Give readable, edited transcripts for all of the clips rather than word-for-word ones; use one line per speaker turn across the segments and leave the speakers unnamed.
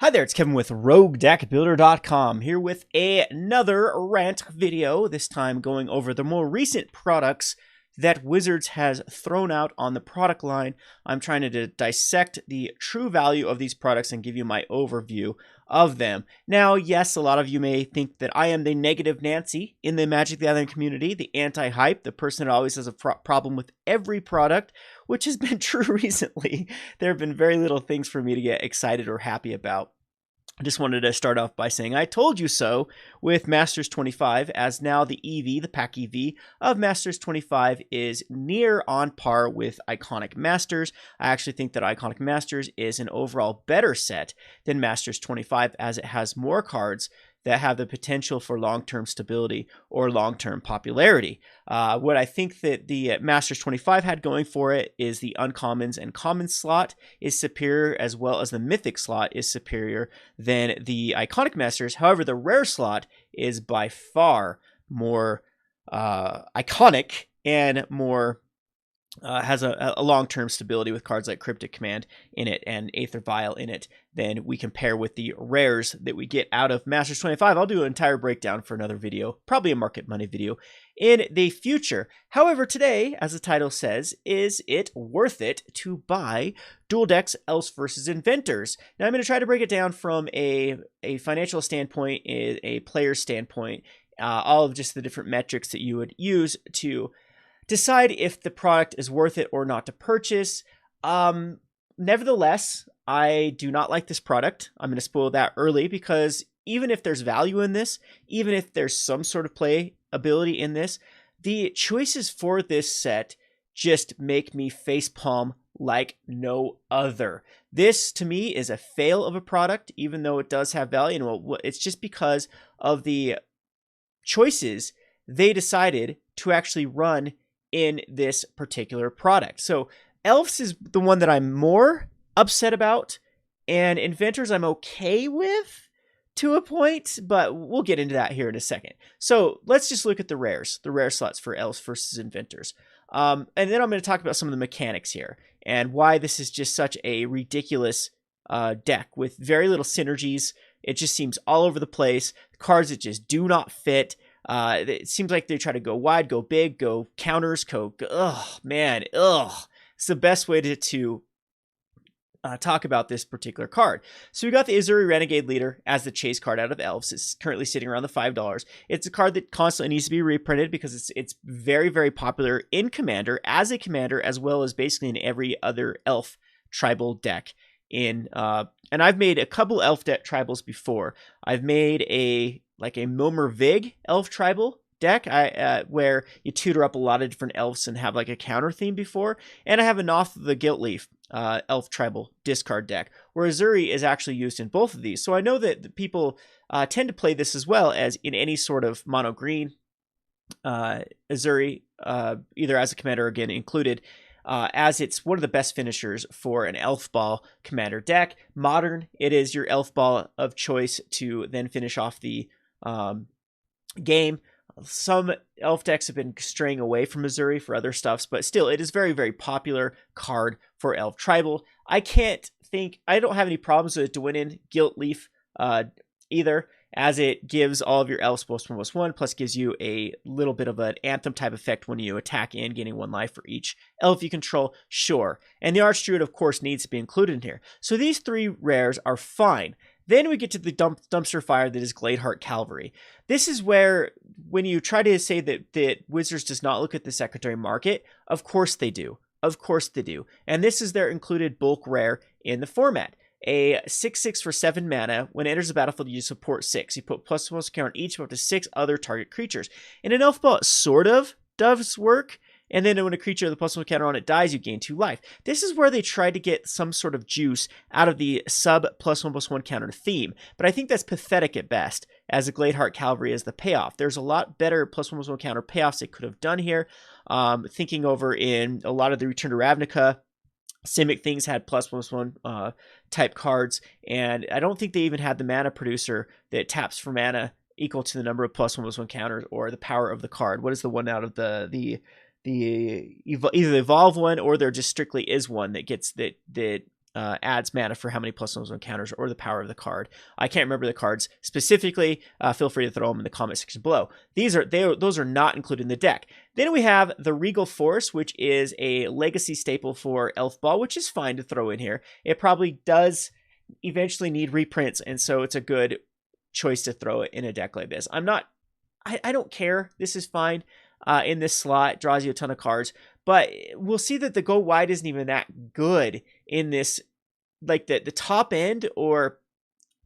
Hi there, it's Kevin with RogueDeckBuilder.com here with another rant video, this time going over the more recent products that Wizards has thrown out on the product line. I'm trying to dissect the true value of these products and give you my overview of them. Now, yes, a lot of you may think that I am the negative Nancy in the Magic the Gathering community, the anti-hype, the person that always has a problem with every product, which has been true recently. There have been very little things for me to get excited or happy about. I just wanted to start off by saying I told you so with Masters 25, as now the EV, the pack EV of Masters 25 is near on par with Iconic Masters. I actually think that Iconic Masters is an overall better set than Masters 25, as it has more cards that have the potential for long-term stability or long-term popularity. What I think that the Masters 25 had going for it is the uncommons and common slot is superior, as well as the mythic slot is superior than the Iconic Masters. However, the rare slot is by far more iconic and more has a long-term stability with cards like Cryptic Command in it and Aether Vial in it than we compare with the rares that we get out of Masters 25. I'll do an entire breakdown for another video, probably a market money video in the future. However, today, as the title says, is it worth it to buy dual decks Elves versus Inventors? Now I'm going to try to break it down from a financial standpoint, a player standpoint, all of just the different metrics that you would use to decide if the product is worth it or not to purchase. Nevertheless, I do not like this product. I'm going to spoil that early, because even if there's value in this, even if there's some sort of play ability in this, the choices for this set just make me facepalm like no other. This, to me, is a fail of a product, even though it does have value. And it's just because of the choices they decided to actually run in this particular product. So Elves is the one that I'm more upset about, and Inventors I'm okay with to a point, but we'll get into that here in a second. So let's just look at the rare slots for Elves versus Inventors. And then I'm going to talk about some of the mechanics here and why this is just such a ridiculous deck with very little synergies. It just seems all over the place. Cards that just do not fit. It seems like they try to go wide, go big, go counters, ugh, man, ugh. It's the best way to talk about this particular card. So we got the Ezuri Renegade Leader as the chase card out of Elves. It's currently sitting around the $5. It's a card that constantly needs to be reprinted because it's very, very popular in Commander, as well as basically in every other Elf tribal deck. And I've made a couple Elf deck tribals before. I've made a Milmer Vig Elf tribal deck where you tutor up a lot of different elves and have like a counter theme before. And I have a Noth the Guiltleaf Elf tribal discard deck where Azzurri is actually used in both of these. So I know that the people tend to play this as well as in any sort of mono green Azzurri, either as a commander or again included. As it's one of the best finishers for an Elf Ball commander deck. Modern, it is your Elf Ball of choice to then finish off the game. Some Elf decks have been straying away from Azzurri for other stuffs, but still, it is very, very popular card for Elf Tribal. I don't have any problems with it to win in Guiltleaf either, as it gives all of your elves +1/+1, plus gives you a little bit of an anthem type effect when you attack in, gaining 1 life for each elf you control, sure. And the Archdruid, of course, needs to be included in here. So these 3 rares are fine. Then we get to the dumpster fire that is Gladehart Calvary. This is where, when you try to say that Wizards does not look at the secondary market, of course they do. Of course they do. And this is their included bulk rare in the format. A 6/6 for 7 mana. When it enters the battlefield, you support 6. You put +1 counter on each of up to 6 other target creatures. In an Elf Ball, it sort of does work. And then when a creature with a +1 counter on it dies, you gain 2 life. This is where they tried to get some sort of juice out of the sub +1/+1 counter theme. But I think that's pathetic at best, as a Gladehart Calvary is the payoff. There's a lot better +1/+1 counter payoffs they could have done here. Thinking over in a lot of the Return to Ravnica, Simic things had +1/+1 type cards, and I don't think they even had the mana producer that taps for mana equal to the number of +1/+1 counters or the power of the card. What is the one out of either the evolve one, or there just strictly is one that gets that adds mana for how many +1/+1 encounters or the power of the card. I can't remember the cards specifically. Feel free to throw them in the comment section below. Those are not included in the deck. Then we have the Regal Force, which is a legacy staple for Elf Ball, which is fine to throw in here. It probably does eventually need reprints, and so it's a good choice to throw it in a deck like this. I don't care. This is fine. In this slot, draws you a ton of cards, but we'll see that the go wide isn't even that good in this, like the top end or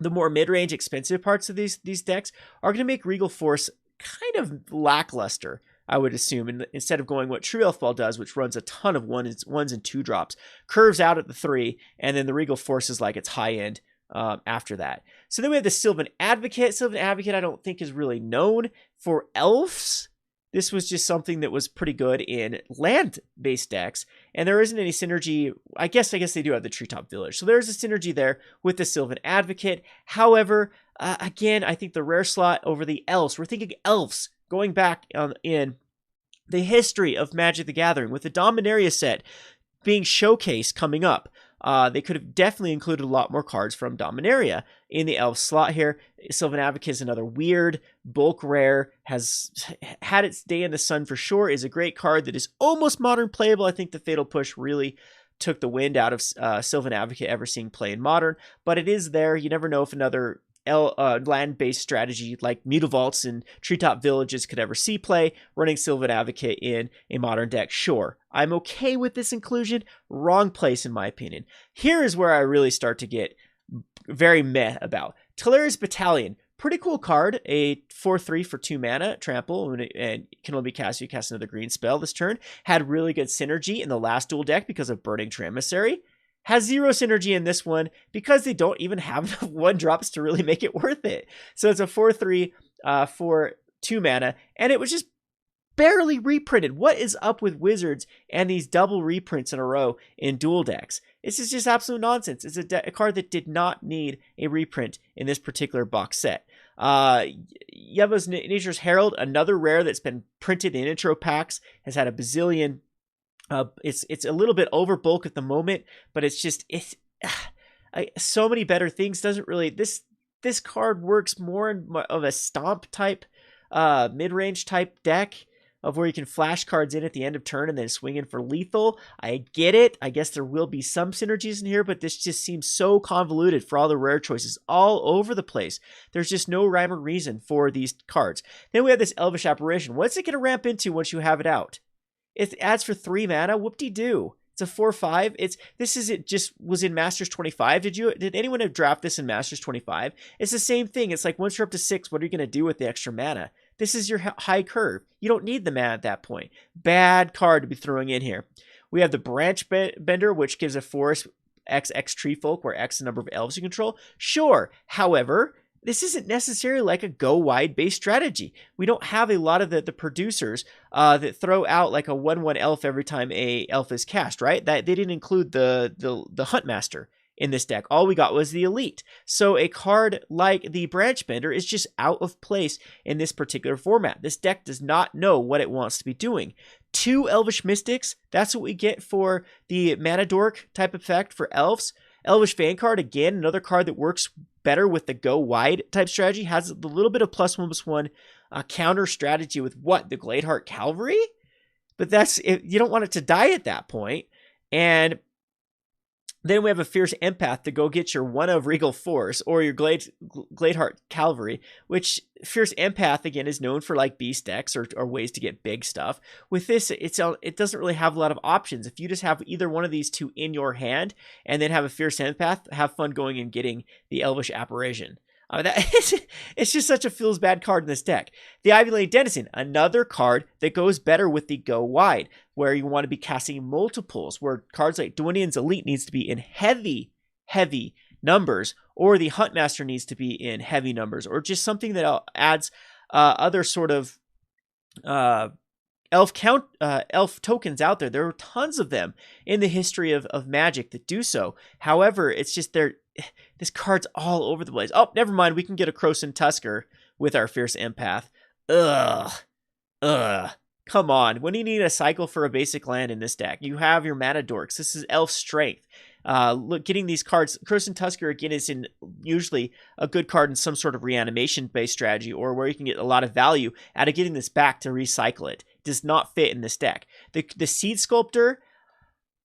the more mid-range expensive parts of these decks are going to make Regal Force kind of lackluster, I would assume, and instead of going what True Elf Ball does, which runs a ton of ones and 2 drops, curves out at the 3, and then the Regal Force is like its high end after that. So then we have the Sylvan Advocate. Sylvan Advocate I don't think is really known for elves. This was just something that was pretty good in land-based decks, and there isn't any synergy. I guess they do have the Treetop Village, so there's a synergy there with the Sylvan Advocate. However, again, I think the rare slot over the elves. We're thinking elves going back in the history of Magic the Gathering with the Dominaria set being showcased coming up. They could have definitely included a lot more cards from Dominaria in the elf slot here. Sylvan Advocate is another weird bulk rare, has had its day in the sun for sure, is a great card that is almost modern playable. I think the Fatal Push really took the wind out of Sylvan Advocate ever seeing play in modern, but it is there. You never know if another land-based strategy like Mutavaults and Treetop Villages could ever see play. Running Sylvan Advocate in a modern deck, sure. I'm okay with this inclusion. Wrong place in my opinion. Here is where I really start to get very meh about. Talara's Battalion. Pretty cool card. A 4/3 for 2 mana, trample, and it can only be cast if you cast another green spell this turn. Had really good synergy in the last dual deck because of Burning Emissary. Has 0 synergy in this one because they don't even have enough 1-drops to really make it worth it. So it's a 4/3 for 2 mana, and it was just barely reprinted. What is up with Wizards and these double reprints in a row in dual decks? This is just absolute nonsense. It's a card that did not need a reprint in this particular box set. Yeva's Nature's Herald, another rare that's been printed in intro packs, has had a bazillion. It's a little bit over bulk at the moment, but it's so many better things. Doesn't really this card works more in of a stomp type, mid-range type deck of where you can flash cards in at the end of turn and then swing in for lethal. I get it. I guess there will be some synergies in here, but this just seems so convoluted for all the rare choices all over the place. There's just no rhyme or reason for these cards. Then we have this Elvish Apparition. What's it going to ramp into once you have it out? It adds for 3 mana. Whoop-de-doo. It's a 4/5. It just was in Masters 25. Did anyone have draft this in Masters 25? It's the same thing. It's like once you're up to 6, what are you going to do with the extra mana? This is your high curve. You don't need the mana at that point. Bad card to be throwing in here. We have the Branch Bender, which gives a forest X tree folk, where X is the number of elves you control. Sure. However, this isn't necessarily like a go wide based strategy. We don't have a lot of the producers that throw out like a 1/1 elf every time a elf is cast, right? That they didn't include the Huntmaster in this deck. All we got was the Elite. So a card like the Branch Bender is just out of place in this particular format. This deck does not know what it wants to be doing. 2 Elvish Mystics, that's what we get for the Mana Dork type effect for elves. Elvish Vanguard, again, another card that works better with the go wide type strategy, has a little bit of +1/+1 counter strategy with what? The Gladehart Calvary? But you don't want it to die at that point. And then we have a Fierce Empath to go get your one of Regal Force or your Gladehart Calvary, which Fierce Empath, again, is known for like beast decks or ways to get big stuff. With this, it doesn't really have a lot of options. If you just have either one of these 2 in your hand and then have a Fierce Empath, have fun going and getting the Elvish Apparition. It's just such a feels bad card in this deck. The Ivy Lane Denizen, another card that goes better with the go wide, where you want to be casting multiples, where cards like Dwinian's Elite needs to be in heavy numbers, or the Huntmaster needs to be in heavy numbers, or just something that adds other sort of elf tokens out there. There are tons of them in the history of Magic that do so. However, it's just this card's all over the place. Oh, never mind. We can get a Krosan Tusker with our Fierce Empath. Ugh. Come on. When do you need a cycle for a basic land in this deck? You have your Mana Dorks. This is Elf Strength. Look, getting these cards, Cursed Tusker again is usually a good card in some sort of reanimation-based strategy, or where you can get a lot of value out of getting this back to recycle it. Does not fit in this deck. The Seed Sculptor,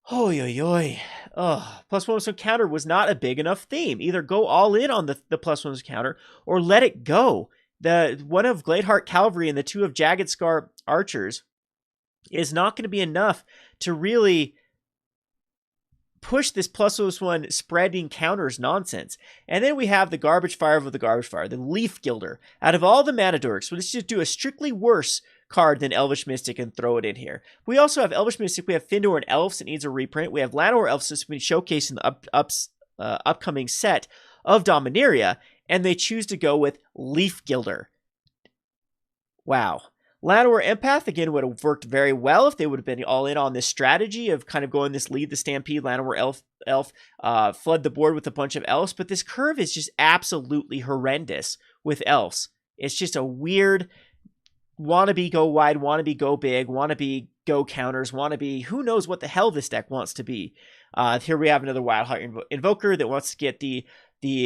+1/+1 counter was not a big enough theme. Either go all in on the +1 counter or let it go. The one of Gladehart Calvary and the 2 of Jagged Scar Archers is not going to be enough to really push this +1 spreading counters nonsense. And then we have the Garbage Fire of the Garbage Fire, the Leaf Gilder. Out of all the mana dorks, let's just do a strictly worse card than Elvish Mystic and throw it in here. We also have Elvish Mystic. We have Findor and Elves. It needs a reprint. We have Llanowar Elves that's been showcased in the upcoming set of Dominaria, and they choose to go with Leaf Gilder. Wow. Llanowar Empath, again, would have worked very well if they would have been all in on this strategy of kind of going this lead the Stampede, Llanowar Elf, flood the board with a bunch of Elves, but this curve is just absolutely horrendous with Elves. It's just a weird wannabe go wide, wannabe go big, wannabe go counters, wannabe who knows what the hell this deck wants to be. Here we have another Wildheart Invoker that wants to get the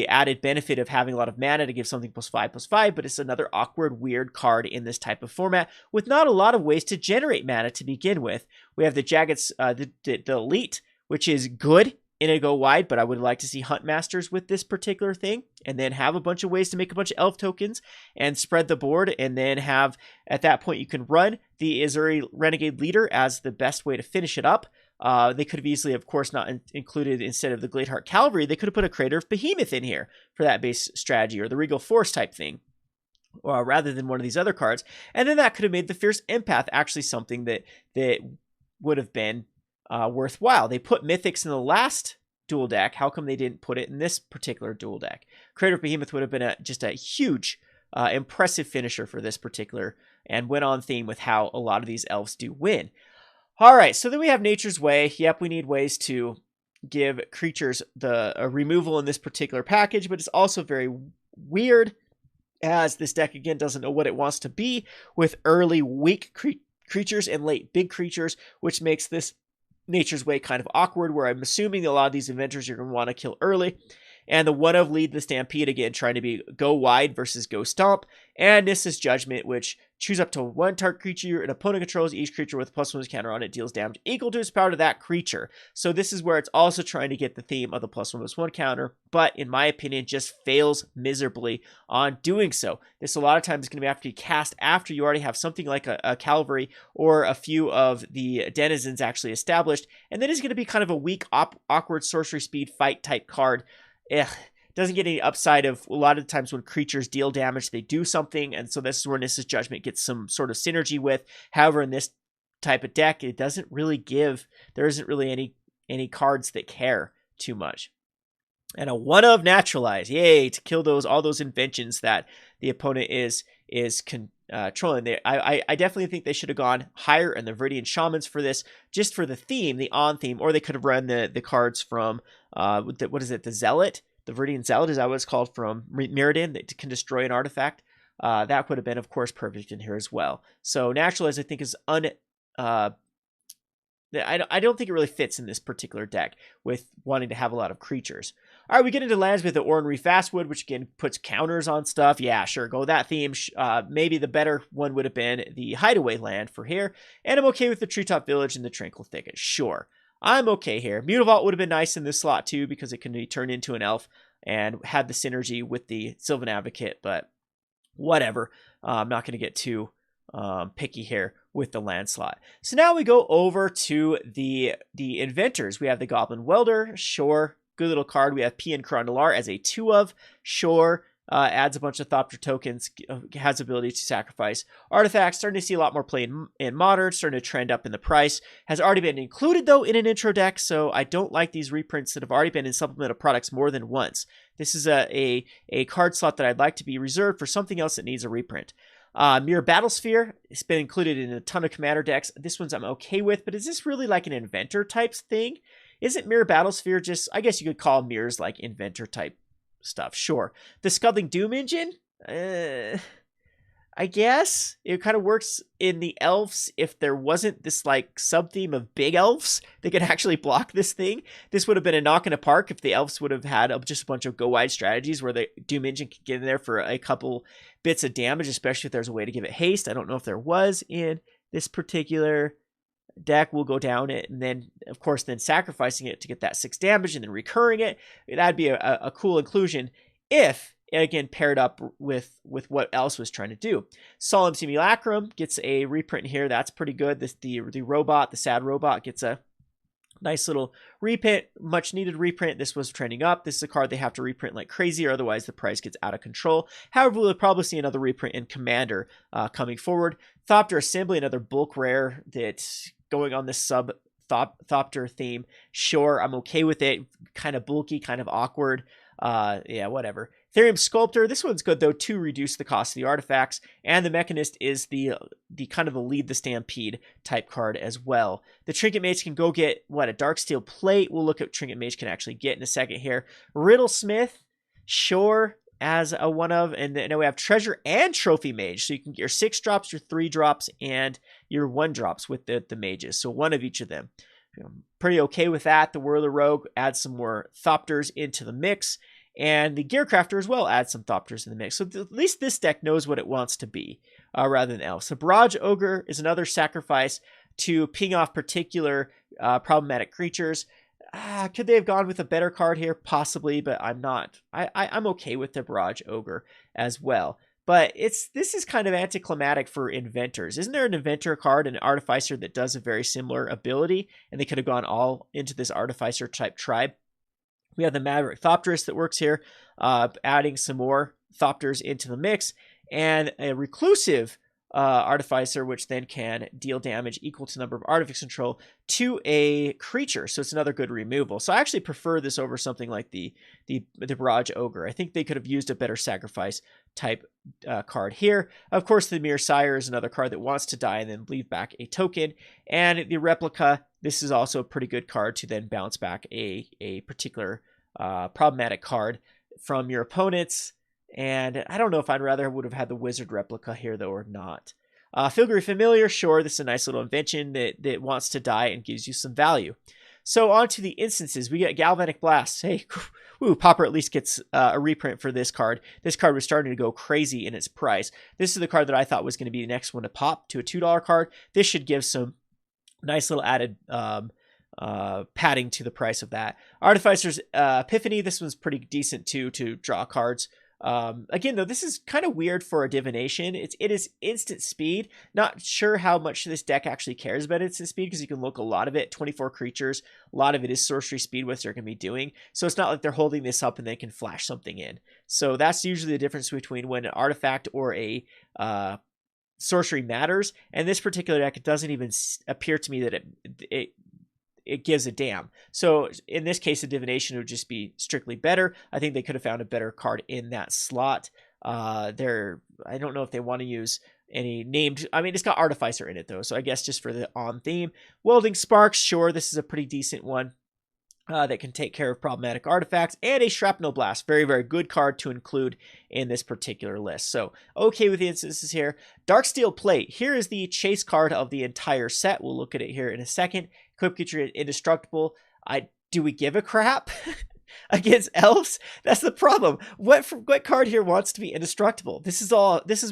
added benefit of having a lot of mana to give something +5/+5, but it's another awkward, weird card in this type of format with not a lot of ways to generate mana to begin with. We have the Jagged, the Elite, which is good in a go wide, but I would like to see Huntmasters with this particular thing, and then have a bunch of ways to make a bunch of Elf tokens and spread the board, and then have, at that point, you can run the Ezuri Renegade Leader as the best way to finish it up. They could have easily, of course, not included, instead of the Gladehart Calvary, they could have put a Craterhoof Behemoth in here for that base strategy, or the Regal Force type thing, rather than one of these other cards. And then that could have made the Fierce Empath actually something that would have been worthwhile. They put Mythics in the last dual deck. How come they didn't put it in this particular dual deck? Craterhoof Behemoth would have been just a huge, impressive finisher for this particular, and went on theme with how a lot of these Elves do win. All right, so then we have Nature's Way. Yep, we need ways to give creatures the removal in this particular package, but it's also very weird, as this deck, again, doesn't know what it wants to be, with early weak creatures and late big creatures, which makes this Nature's Way kind of awkward, where I'm assuming a lot of these Inventors you're going to want to kill early. And the one of Lead the Stampede, again, trying to be go wide versus go stomp. And Nissa's Judgment, which choose up to one target creature an opponent controls. Each creature with +1 counter on it deals damage equal to its power to that creature. So this is where it's also trying to get the theme of the +1/+1 counter, but in my opinion, just fails miserably on doing so. This a lot of times is going to have to be cast after you already have something like a Calvary or a few of the Denizens actually established. And then it's going to be kind of a weak, awkward sorcery speed fight type card. Doesn't get any upside of a lot of times when creatures deal damage, they do something, and so this is where Nissa's Judgment gets some sort of synergy with. However, in this type of deck, it doesn't really there isn't really any cards that care too much. And a one of Naturalize, yay, to kill all those inventions that the opponent is controlling. I definitely think they should have gone higher in the Viridian Shamans for this, just for the theme, the on theme, or they could have run the cards from what is it, the Zealot, the Viridian Zealot, is that what it's called, from Mirrodin, that can destroy an artifact. That would have been, of course, perfect in here as well. So Naturalize, I think, is I don't think it really fits in this particular deck with wanting to have a lot of creatures. All right, we get into lands with the Ornery Fastwood, which again puts counters on stuff. Yeah, sure, go that theme. Maybe the better one would have been the Hideaway land for here. And I'm okay with the Treetop Village and the Tranquil Thicket. Sure, I'm okay here. Mutavault would have been nice in this slot too, because it can be turned into an elf and had the synergy with the Sylvan Advocate, but whatever. I'm not going to get too picky here with the land slot. So now we go over to the Inventors. We have the Goblin Welder, sure, good little card. We have Pian Carondelar as a 2-of, sure, adds a bunch of Thopter tokens, has ability to sacrifice artifacts. Starting to see a lot more play in Modern, starting to trend up in the price. Has already been included, though, in an intro deck, so I don't like these reprints that have already been in supplemental products more than once. This is a card slot that I'd like to be reserved for something else that needs a reprint. Mirror Battlesphere, it's been included in a ton of Commander decks. This one's I'm okay with, but is this really like an Inventor types thing? Isn't Mirror Battlesphere just, I guess you could call mirrors like Inventor type stuff, sure. The Scuddling Doom Engine, I guess it kind of works in the elves. If there wasn't this like sub theme of big elves that could actually block this thing, this would have been a knock in the park if the elves would have had just a bunch of go wide strategies where the Doom Engine could get in there for a couple bits of damage, especially if there's a way to give it haste. I don't know if there was in this particular deck. We'll go down it, and then of course then sacrificing it to get that 6 damage and then recurring it. That'd be a cool inclusion if, again, paired up with what else was trying to do. Solemn Simulacrum gets a reprint here. That's pretty good. The robot, the sad robot, gets a nice little reprint, much needed reprint. This was trending up. This is a card they have to reprint like crazy, or otherwise the price gets out of control. However, we'll probably see another reprint in Commander coming forward. Thopter Assembly, another bulk rare that's going on this sub Thopter theme. Sure, I'm okay with it. Kind of bulky, kind of awkward. Yeah, whatever. Therium Sculptor, this one's good though to reduce the cost of the artifacts, and the Mechanist is the kind of the lead the stampede type card as well. The Trinket Mage can go get a Darksteel Plate. We'll look at what Trinket Mage can actually get in a second here. Riddlesmith, sure, as a one of, and then we have Treasure and Trophy Mage, so you can get your 6 drops, your 3 drops, and your 1 drops with the mages, so one of each of them. I'm pretty okay with that. The Whirler Rogue adds some more Thopters into the mix, and the Gearcrafter as well adds some Thopters in the mix. So at least this deck knows what it wants to be, rather than else. The Barrage Ogre is another sacrifice to ping off particular problematic creatures. Could they have gone with a better card here? Possibly, but I'm not. I'm okay with the Barrage Ogre as well. But this is kind of anticlimactic for Inventors. Isn't there an Inventor card, an Artificer, that does a very similar ability? And they could have gone all into this Artificer type tribe. We have the Maverick Thopterist that works here, adding some more Thopters into the mix. And a Reclusive Artificer, which then can deal damage equal to the number of artifacts control to a creature. So it's another good removal. So I actually prefer this over something like the Barrage Ogre. I think they could have used a better sacrifice type card here. Of course, the Mere Sire is another card that wants to die and then leave back a token. And the Replica, this is also a pretty good card to then bounce back a particular problematic card from your opponents. And I don't know if I'd rather would have had the Wizard Replica here, though, or not. Filgary Familiar, sure, this is a nice little invention that wants to die and gives you some value. So on to the instances. We get Galvanic Blast. Hey, woo, Pauper at least gets a reprint for this card. This card was starting to go crazy in its price. This is the card that I thought was going to be the next one to pop to a $2 card. This should give some nice little added padding to the price of that. Artificer's Epiphany, this one's pretty decent too to draw cards. Again, though, this is kind of weird for a divination. It is instant speed. Not sure how much this deck actually cares about instant speed, because you can look a lot of it, 24 creatures, a lot of it is sorcery speed, what they're going to be doing. So it's not like they're holding this up and they can flash something in. So that's usually the difference between when an artifact or a sorcery matters. And this particular deck, it doesn't even appear to me that it gives a damn. So in this case, a divination would just be strictly better. I think they could have found a better card in that slot. I don't know if they want to use any named. I mean, it's got Artificer in it though, so I guess just for the on theme. Welding Sparks, sure, this is a pretty decent one. That can take care of problematic artifacts, and a Shrapnel Blast. Very, very good card to include in this particular list. So, okay with the instances here. Darksteel Plate. Here is the chase card of the entire set. We'll look at it here in a second. Equip creature indestructible. Do we give a crap against elves? That's the problem. What card here wants to be indestructible? This is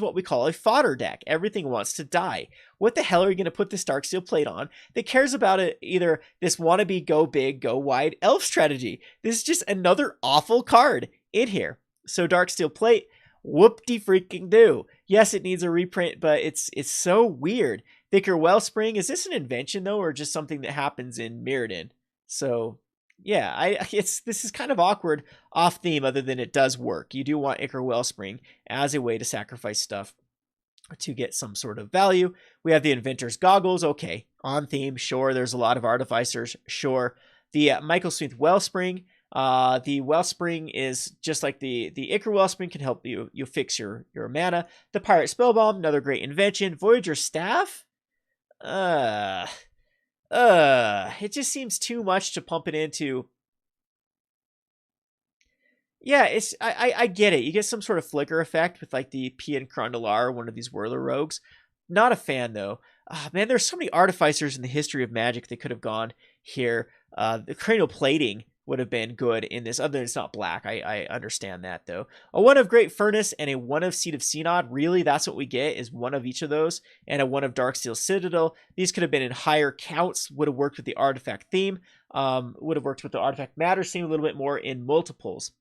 what we call a fodder deck. Everything wants to die. What the hell are you going to put this Darksteel Plate on that cares about it? Either this wannabe go big, go wide elf strategy. This is just another awful card in here. So Darksteel Plate, whoop-de-freaking do. Yes, it needs a reprint, but it's so weird. Thicker Wellspring, is this an invention though, or just something that happens in Mirrodin? So yeah, this is kind of awkward off theme, other than it does work. You do want Ichor Wellspring as a way to sacrifice stuff to get some sort of value. We have the Inventors Goggles. Okay, on theme, sure. There's a lot of Artificers, sure. The Michael Smith Wellspring. The Wellspring is just like the Ichor Wellspring, can help you fix your mana. The Pirate Spellbomb, another great invention. Voyager Staff. It just seems too much to pump it into. Yeah, I get it. You get some sort of flicker effect with like the Pian Crondalar, one of these Whirler rogues. Not a fan though. Man, there's so many artificers in the history of Magic that could have gone here. The cranial plating would have been good in this, other than it's not black. I understand that though. A 1 of Great Furnace and a 1 of Seed of Synod. Really, that's what we get, is 1 of each of those, and a 1 of Darksteel Citadel. These could have been in higher counts, would have worked with the artifact theme, would have worked with the artifact matters theme a little bit more in multiples.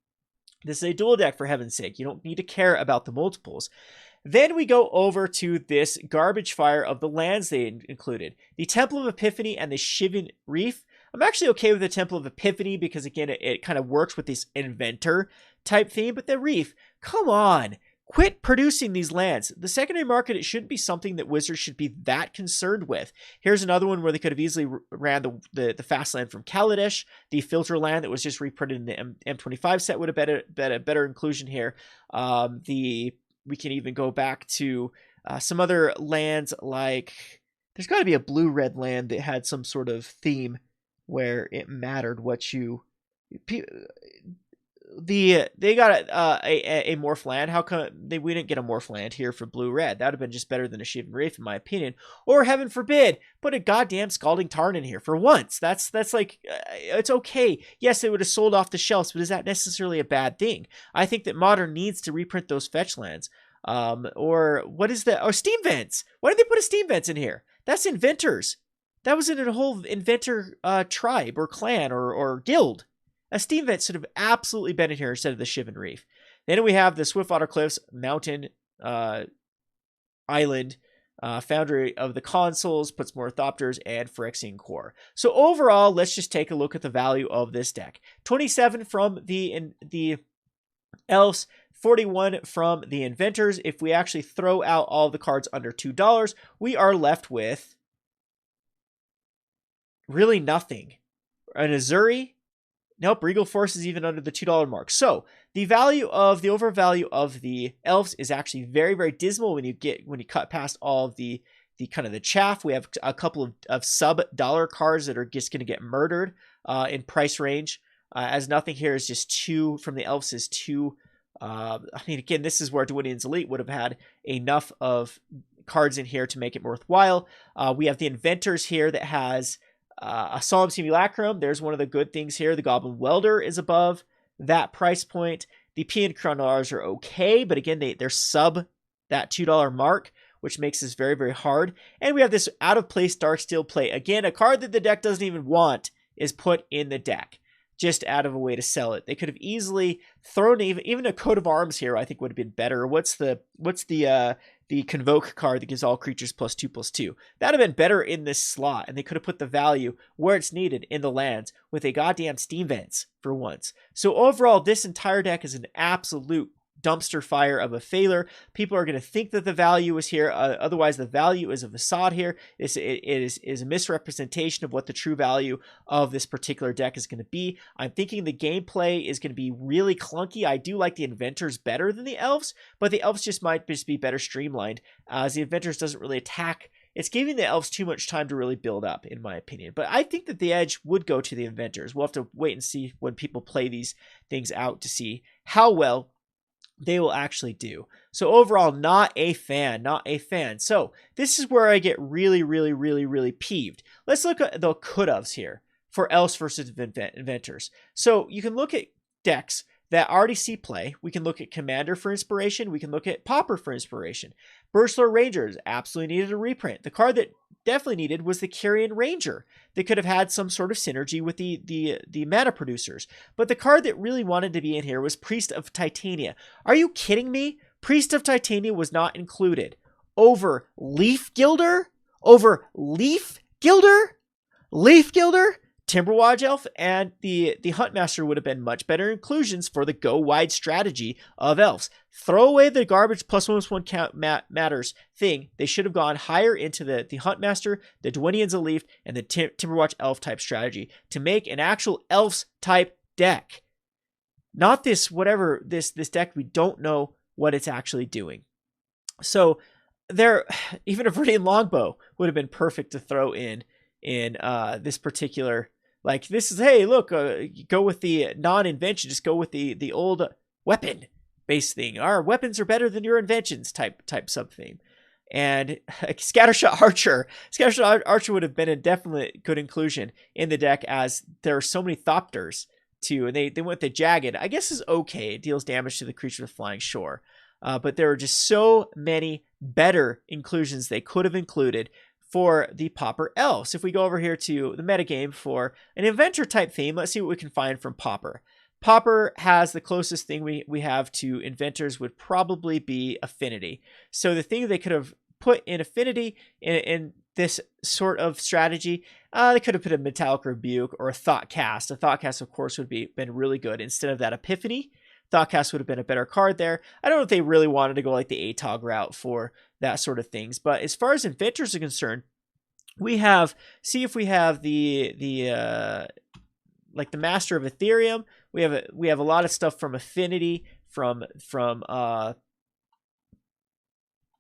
This is a dual deck, for heaven's sake. You don't need to care about the multiples. Then we go over to this garbage fire of the lands they included. The Temple of Epiphany and the Shivan Reef. I'm actually okay with the Temple of Epiphany because, again, it kind of works with this inventor type theme. But the Reef, come on. Quit producing these lands. The secondary market, it shouldn't be something that Wizards should be that concerned with. Here's another one where they could have easily ran the fast land from Kaladesh. The filter land that was just reprinted in the M25 set would have been a better inclusion here. We can even go back to some other lands, like there's got to be a blue-red land that had some sort of theme where it mattered what you... They got a morph land. How come we didn't get a morph land here for blue-red? That would have been just better than a Shivan Reef, in my opinion. Or, heaven forbid, put a goddamn Scalding Tarn in here for once. That's like, it's okay. Yes, it would have sold off the shelves, but is that necessarily a bad thing? I think that Modern needs to reprint those fetch lands. Or what is that? Oh, Steam Vents. Why did they put a Steam Vents in here? That's Inventors. That was in a whole Inventor tribe or clan or guild. A Steam Vent should have absolutely been in here instead of the Shivan Reef. Then we have the Swiftwater Cliffs, Mountain, Island, Foundry of the Consuls, puts more Thopters, and Phyrexian Core. So overall, let's just take a look at the value of this deck. 27 from the Elves, 41 from the Inventors. If we actually throw out all the cards under $2, we are left with really nothing. An Azzurri. Nope, Regal Force is even under the $2 mark. So the overvalue of the Elves is actually very, very dismal when you cut past all of the kind of the chaff. We have a couple of sub-dollar cards that are just going to get murdered in price range. As nothing here is just 2 from the Elves is 2. I mean, again, this is where Dwindion's Elite would have had enough of cards in here to make it worthwhile. We have the Inventors here that has a Solemn Simulacrum. There's one of the good things here. The Goblin Welder is above that price point. The P and Chronolars are okay, but again, they're sub that $2 mark, which makes this very, very hard. And we have this out-of-place Darksteel Plate. Again, a card that the deck doesn't even want is put in the deck, just out of a way to sell it. They could have easily thrown even a coat of arms here, I think would have been better. What's the Convoke card that gives all creatures +2/+2? That would have been better in this slot, and they could have put the value where it's needed in the lands with a goddamn Steam Vents for once. So overall, this entire deck is an absolute dumpster fire of a failure. People are going to think that the value is here. Otherwise, the value is a facade here. It is a misrepresentation of what the true value of this particular deck is going to be. I'm thinking the gameplay is going to be really clunky. I do like the Inventors better than the Elves, but the Elves might be better streamlined, as the Inventors doesn't really attack. It's giving the Elves too much time to really build up, in my opinion. But I think that the edge would go to the Inventors. We'll have to wait and see when people play these things out to see how well they will actually do. So overall, not a fan. So this is where I get really, really, really, really peeved. Let's look at the could-haves here for Elves versus Inventors. So you can look at decks that already see play. We can look at Commander for inspiration. We can look at Pauper for inspiration. Birchlord Rangers absolutely needed a reprint. The card that definitely needed was the Quirion Ranger. They could have had some sort of synergy with the mana producers. But the card that really wanted to be in here was Priest of Titania. Are you kidding me? Priest of Titania was not included. Over Leaf Gilder? Timberwatch Elf and the Huntmaster would have been much better inclusions for the go wide strategy of Elves. Throw away the garbage +1/+1 count matters thing. They should have gone higher into the Huntmaster, the Dwindion's Elite, and the Timberwatch Elf type strategy to make an actual Elves type deck. Not this this deck we don't know what it's actually doing. So even a Viridian Longbow would have been perfect to throw in this particular Like this is, hey, look, go with the non-invention, just go with the old weapon based thing. Our weapons are better than your inventions type sub theme. And Scattershot Archer would have been a definite good inclusion in the deck, as there are so many Thopters too, and they went the Jagged. I guess is okay. It deals damage to the creature with flying, sure. But there are just so many better inclusions they could have included for the Pauper Elves. If we go over here to the metagame for an Inventor type theme, let's see what we can find from Pauper. Pauper has the closest thing we have to Inventors would probably be Affinity. So the thing they could have put in Affinity in this sort of strategy, they could have put a Metallic Rebuke or a Thoughtcast. A Thoughtcast, of course, would been really good instead of that Epiphany. Thoughtcast would have been a better card there. I don't know if they really wanted to go like the ATOG route for that sort of things. But as far as Inventors are concerned, we have, see if we have the like the Master of Ethereum. We have a lot of stuff from Affinity, from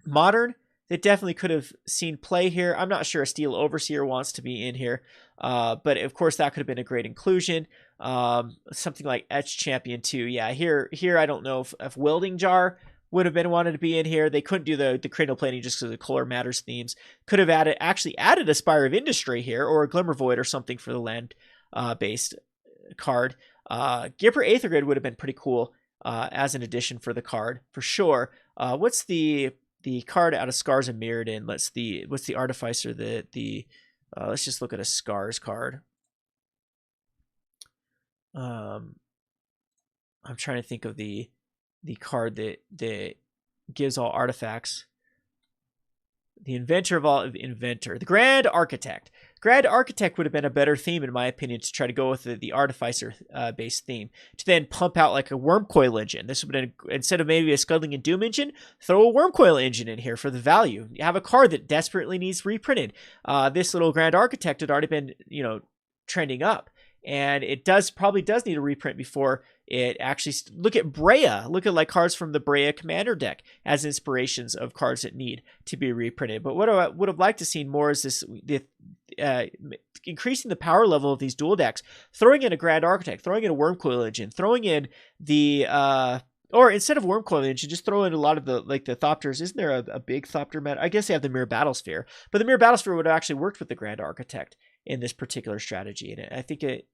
Modern that definitely could have seen play here. I'm not sure a Steel Overseer wants to be in here, but of course that could have been a great inclusion. Something like Etch Champion 2. Yeah, here I don't know if Welding Jar would have been wanted to be in here. They couldn't do the cranial plating just because of the Color Matters themes. Could have actually added a Spire of Industry here, or a Glimmer Void or something for the land based card. Gipper Aethergrid would have been pretty cool as an addition for the card for sure. What's the card out of Scars of Mirrodin? What's the Artificer? Let's just look at a Scars card. I'm trying to think of the card that gives all artifacts. The inventor of all inventor. The Grand Architect. Grand Architect would have been a better theme, in my opinion, to try to go with the Artificer based theme. To then pump out like a Wurmcoil Engine. This would have been, instead of maybe a Scuddling and Doom engine, throw a Wurmcoil Engine in here for the value. You have a card that desperately needs reprinted. This little Grand Architect had already been, trending up. And it probably does need a reprint before it actually... Look at Brea. Look at like cards from the Brea Commander deck as inspirations of cards that need to be reprinted. But what I would have liked to see more is this... increasing the power level of these dual decks, throwing in a Grand Architect, throwing in a Wurmcoil Engine, throwing in the... or instead of Wurmcoil Engine, just throw in a lot of the Thopters. Isn't there a big Thopter meta? I guess they have the Mirror Battlesphere. But the Mirror Battlesphere would have actually worked with the Grand Architect in this particular strategy. And I think it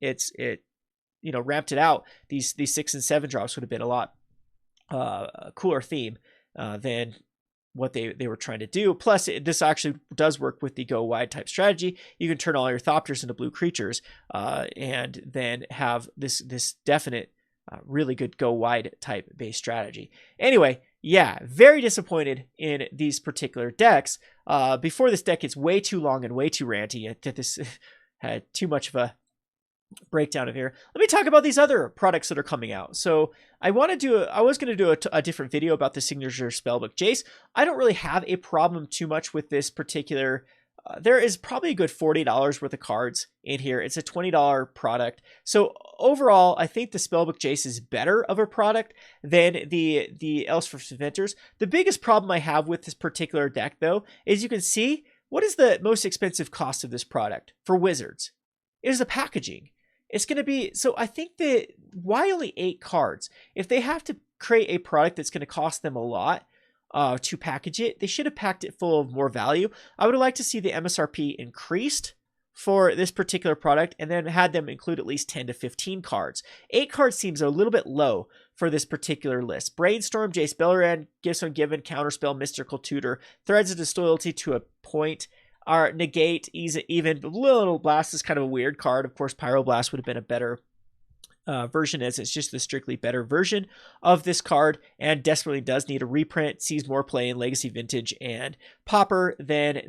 ramped it out. These 6 and 7 drops would have been a lot cooler theme than what they were trying to do. Plus, this actually does work with the go wide type strategy. You can turn all your Thopters into blue creatures and then have this definite really good go wide type base strategy. Anyway, yeah, very disappointed in these particular decks. Before this deck gets way too long and way too ranty, this had too much of a breakdown of here. Let me talk about these other products that are coming out. So I was going to do a different video about the Signature Spellbook Jace. I don't really have a problem too much with this particular. There is probably a good $40 worth of cards in here. It's a $20 product. So overall, I think the Spellbook Jace is better of a product than the Elves for Inventors. The biggest problem I have with this particular deck, though, is you can see what is the most expensive cost of this product for Wizards. It is the packaging. It's going to be, so I think that why only 8 cards? If they have to create a product that's going to cost them a lot, to package it, they should have packed it full of more value. I would have liked to see the MSRP increased for this particular product and then had them include at least 10 to 15 cards. 8 cards seems a little bit low for this particular list. Brainstorm, Jace Beleren, Gifts Ungiven, Counterspell, Mystical Tutor, Threads of Disloyalty to a point, our Negate, even Little Blast is kind of a weird card. Of course, Pyroblast would have been a better version, as it's just the strictly better version of this card and desperately does need a reprint. Sees more play in Legacy, Vintage, and Pauper than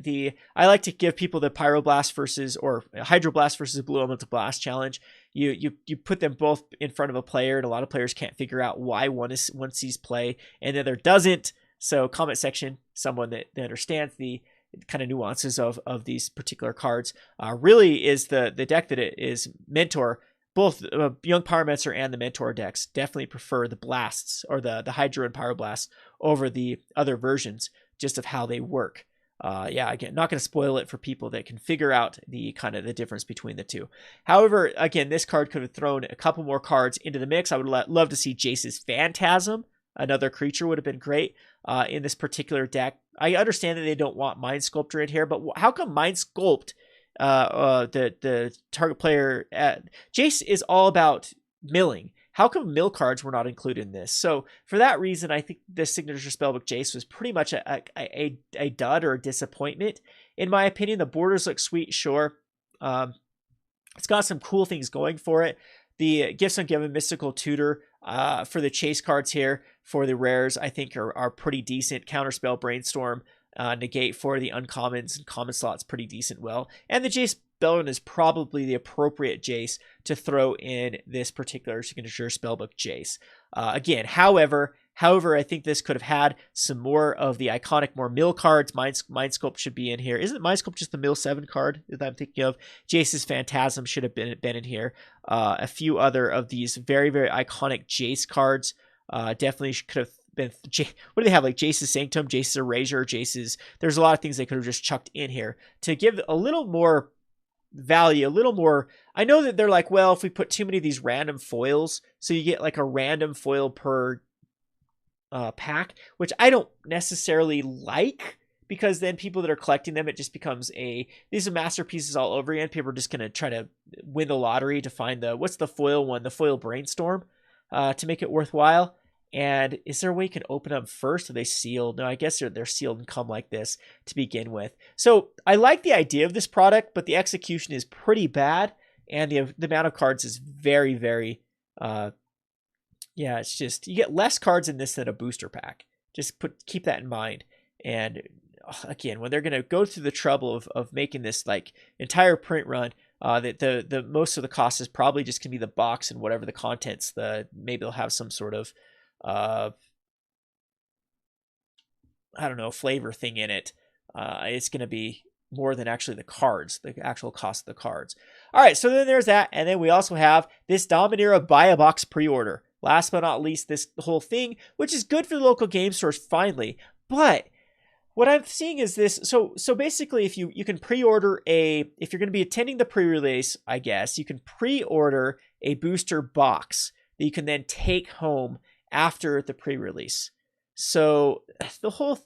I like to give people the Pyroblast versus or Hydroblast versus Blue Elemental Blast challenge. You put them both in front of a player, and a lot of players can't figure out why one sees play and the other doesn't. So comment section, someone that understands the kind of nuances of these particular cards really is the deck that it is Mentor. Both Young Pyromancer and the Mentor decks definitely prefer the Blasts or the Hydro and Pyroblasts over the other versions, just of how they work. Yeah, again, not going to spoil it for people that can figure out the kind of the difference between the two. However, again, this card could have thrown a couple more cards into the mix. I would love to see Jace's Phantasm. Another creature would have been great in this particular deck. I understand that they don't want Mind Sculptor in here, but how come Mind Sculpt, the target player, Jace is all about milling. How come mill cards were not included in this? So for that reason, I think the signature spellbook Jace was pretty much a dud or a disappointment. In my opinion, the borders look sweet, sure. It's got some cool things going for it. The Gifts Ungiven Mystical Tutor for the chase cards here for the rares, I think are pretty decent. Counterspell Brainstorm, negate for the uncommons and common slots pretty decent well. And the Jace Bellin is probably the appropriate Jace to throw in this particular signature spellbook Jace. Again, however, I think this could have had some more of the iconic, more mill cards. Mind Sculpt should be in here. Isn't Mind Sculpt just the mill 7 card that I'm thinking of? Jace's Phantasm should have been in here. A few other of these very, very iconic Jace cards definitely could have been. What do they have? Like Jace's Sanctum, Jace's Erasure, Jace's. There's a lot of things they could have just chucked in here to give a little more value, a little more. I know that they're like, well, if we put too many of these random foils, so you get like a random foil per pack, which I don't necessarily like, because then people that are collecting them, it just becomes these are masterpieces all over again. People are just going to try to win the lottery to find what's the foil one, the foil Brainstorm, to make it worthwhile. And is there a way you can open them first? Are they sealed? No, I guess they're sealed and come like this to begin with. So I like the idea of this product, but the execution is pretty bad. And the amount of cards is very, very, yeah, it's just, you get less cards in this than a booster pack. Just keep that in mind. And again, when they're going to go through the trouble of making this like entire print run, the most of the cost is probably just going to be the box and whatever the contents, maybe they'll have some sort of, I don't know, flavor thing in it. It's going to be more than actually the cards, the actual cost of the cards. All right, so then there's that. And then we also have this Dominaria Buy a Box pre-order. Last but not least, this whole thing, which is good for the local game stores finally. But what I'm seeing is this. So basically, if you can pre-order if you're going to be attending the pre-release, I guess, you can pre-order a booster box that you can then take home after the pre-release. So the whole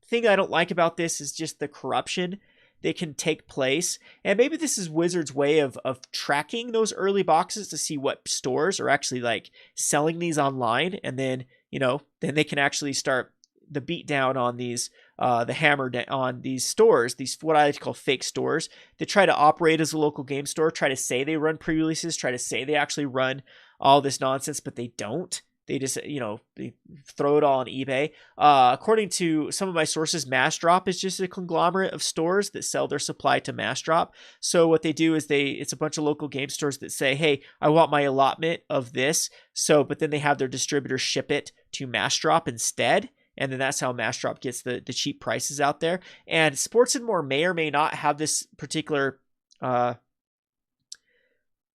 thing I don't like about this is just the corruption that can take place. And maybe this is Wizards' way of tracking those early boxes to see what stores are actually like selling these online. And then, then they can actually start the beat down on these, the hammer on these stores, these what I call fake stores that try to operate as a local game store, try to say they run pre-releases, try to say they actually run all this nonsense, but they don't. They just, they throw it all on eBay. According to some of my sources, Mass Drop is just a conglomerate of stores that sell their supply to Mass Drop. So what they do is it's a bunch of local game stores that say, hey, I want my allotment of this. But then they have their distributors ship it to Mass Drop instead. And then that's how Mass Drop gets the cheap prices out there. And Sports and More may or may not have this particular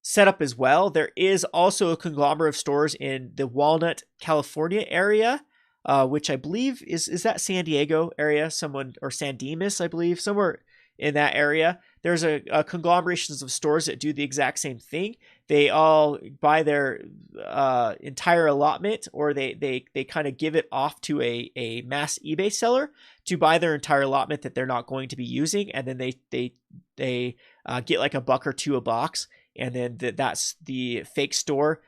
setup as well. There is also a conglomerate of stores in the Walnut, California area, which I believe is that San Diego area, or San Dimas, I believe, somewhere in that area. There's a conglomerations of stores that do the exact same thing. They all buy their entire allotment, or they kind of give it off to a mass eBay seller to buy their entire allotment that they're not going to be using, and then they get like $1 or $2 a box. And then that's the fake store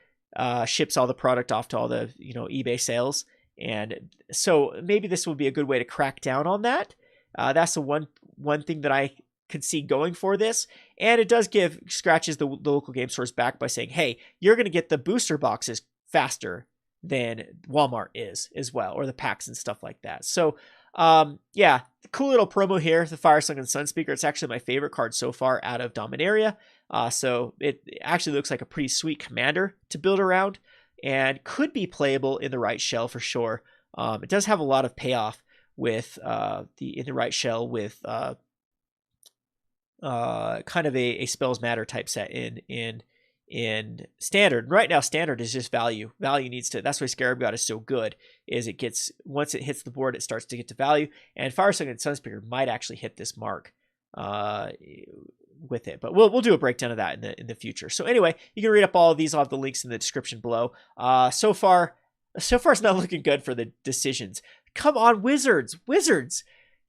ships all the product off to all the eBay sales. And so maybe this will be a good way to crack down on that. That's the one thing that I could see going for this. And it does scratches the local game stores back by saying, hey, you're going to get the booster boxes faster than Walmart is as well, or the packs and stuff like that. So yeah, cool little promo here, the Firesong and Sunspeaker. It's actually my favorite card so far out of Dominaria. So it actually looks like a pretty sweet commander to build around and could be playable in the right shell for sure. It does have a lot of payoff with in the right shell with kind of a Spells Matter type set in in standard. Right now, standard is just value. Value needs to, that's why Scarab God is so good, is it gets, once it hits the board, it starts to get to value, and Firesong and Sunspeaker might actually hit this mark with it, but we'll do a breakdown of that in the future. So anyway, you can read up all of these. I'll have the links in the description below. So far it's not looking good for the decisions. Come on, Wizards!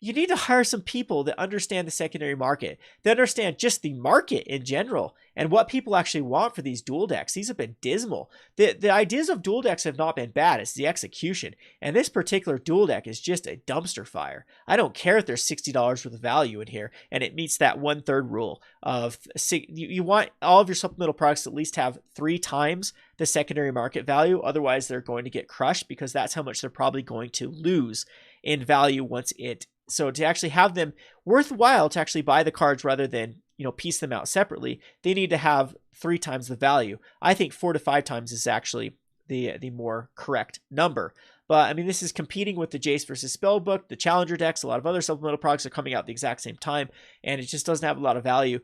You need to hire some people that understand the secondary market, that understand just the market in general and what people actually want for these dual decks. These have been dismal. The ideas of dual decks have not been bad. It's the execution. And this particular dual deck is just a dumpster fire. I don't care if there's $60 worth of value in here and it meets that 1/3 rule of you want all of your supplemental products to at least have 3 times the secondary market value. Otherwise, they're going to get crushed because that's how much they're probably going to lose in value once it. So to actually have them worthwhile to actually buy the cards rather than, piece them out separately, they need to have 3 times the value. I think 4 to 5 times is actually the more correct number. But I mean, this is competing with the Jace versus Spellbook, the Challenger decks. A lot of other supplemental products are coming out at the exact same time, and it just doesn't have a lot of value,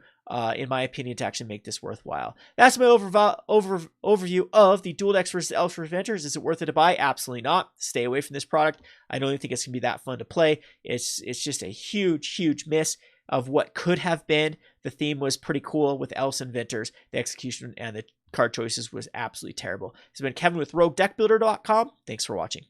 in my opinion, to actually make this worthwhile. That's my overview of the dual decks versus Elves versus Inventors. Is it worth it to buy? Absolutely not. Stay away from this product. I don't even think it's gonna be that fun to play. It's just a huge miss of what could have been. The theme was pretty cool with Elves and Inventors. The execution and the card choices was absolutely terrible. This has been Kevin with RogueDeckbuilder.com. Thanks for watching.